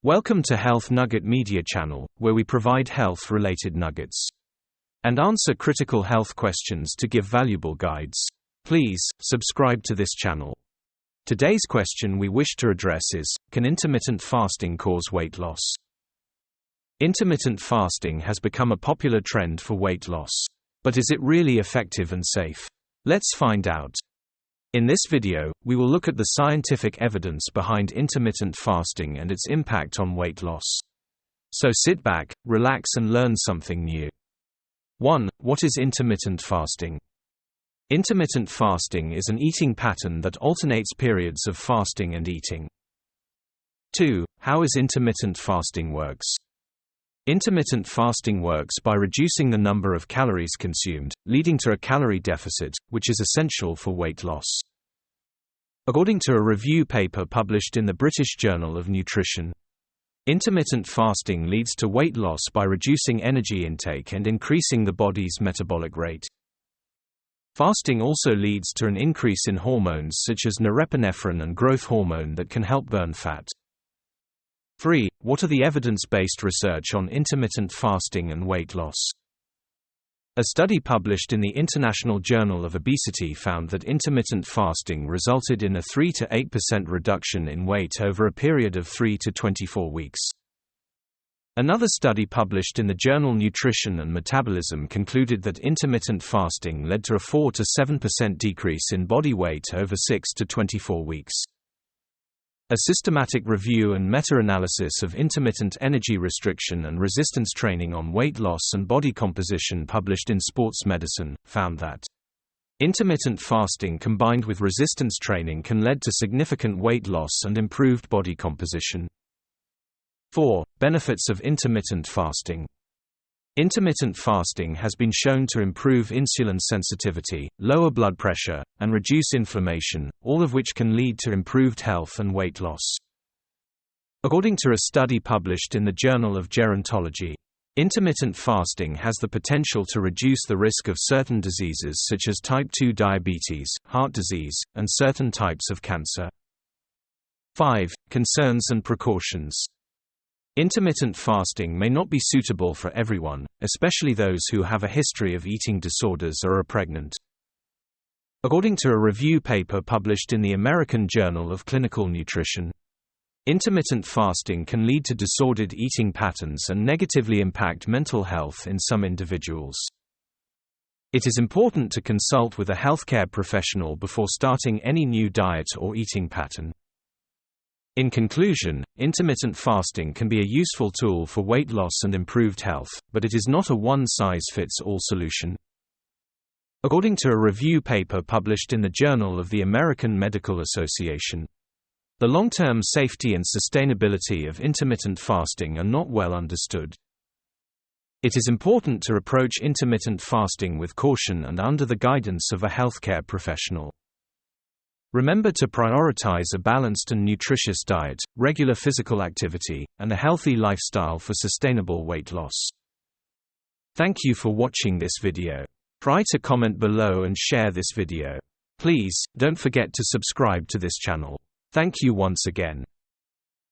Welcome to Health Nugget Media Channel, where we provide health-related nuggets and answer critical health questions to give valuable guides. Please, subscribe to this channel. Today's question we wish to address is, can intermittent fasting cause weight loss? Intermittent fasting has become a popular trend for weight loss. But is it really effective and safe? Let's find out. In this video, we will look at the scientific evidence behind intermittent fasting and its impact on weight loss. So sit back, relax and learn something new. 1. What is intermittent fasting? Intermittent fasting is an eating pattern that alternates periods of fasting and eating. 2. How is intermittent fasting works? Intermittent fasting works by reducing the number of calories consumed, leading to a calorie deficit, which is essential for weight loss. According to a review paper published in the British Journal of Nutrition, intermittent fasting leads to weight loss by reducing energy intake and increasing the body's metabolic rate. Fasting also leads to an increase in hormones such as norepinephrine and growth hormone that can help burn fat. 3. What are the evidence-based research on intermittent fasting and weight loss? A study published in the International Journal of Obesity found that intermittent fasting resulted in a 3 to 8% reduction in weight over a period of 3 to 24 weeks. Another study published in the journal Nutrition and Metabolism concluded that intermittent fasting led to a 4 to 7% decrease in body weight over 6 to 24 weeks. A systematic review and meta-analysis of intermittent energy restriction and resistance training on weight loss and body composition published in Sports Medicine found that intermittent fasting combined with resistance training can lead to significant weight loss and improved body composition. 4. Benefits of intermittent fasting. Intermittent fasting has been shown to improve insulin sensitivity, lower blood pressure, and reduce inflammation, all of which can lead to improved health and weight loss. According to a study published in the Journal of Gerontology, intermittent fasting has the potential to reduce the risk of certain diseases such as type 2 diabetes, heart disease, and certain types of cancer. 5. Concerns and precautions. Intermittent fasting may not be suitable for everyone, especially those who have a history of eating disorders or are pregnant. According to a review paper published in the American Journal of Clinical Nutrition, intermittent fasting can lead to disordered eating patterns and negatively impact mental health in some individuals. It is important to consult with a healthcare professional before starting any new diet or eating pattern. In conclusion, intermittent fasting can be a useful tool for weight loss and improved health, but it is not a one-size-fits-all solution. According to a review paper published in the Journal of the American Medical Association, the long-term safety and sustainability of intermittent fasting are not well understood. It is important to approach intermittent fasting with caution and under the guidance of a healthcare professional. Remember to prioritize a balanced and nutritious diet, regular physical activity, and a healthy lifestyle for sustainable weight loss. Thank you for watching this video. Try to comment below and share this video. Please, don't forget to subscribe to this channel. Thank you once again.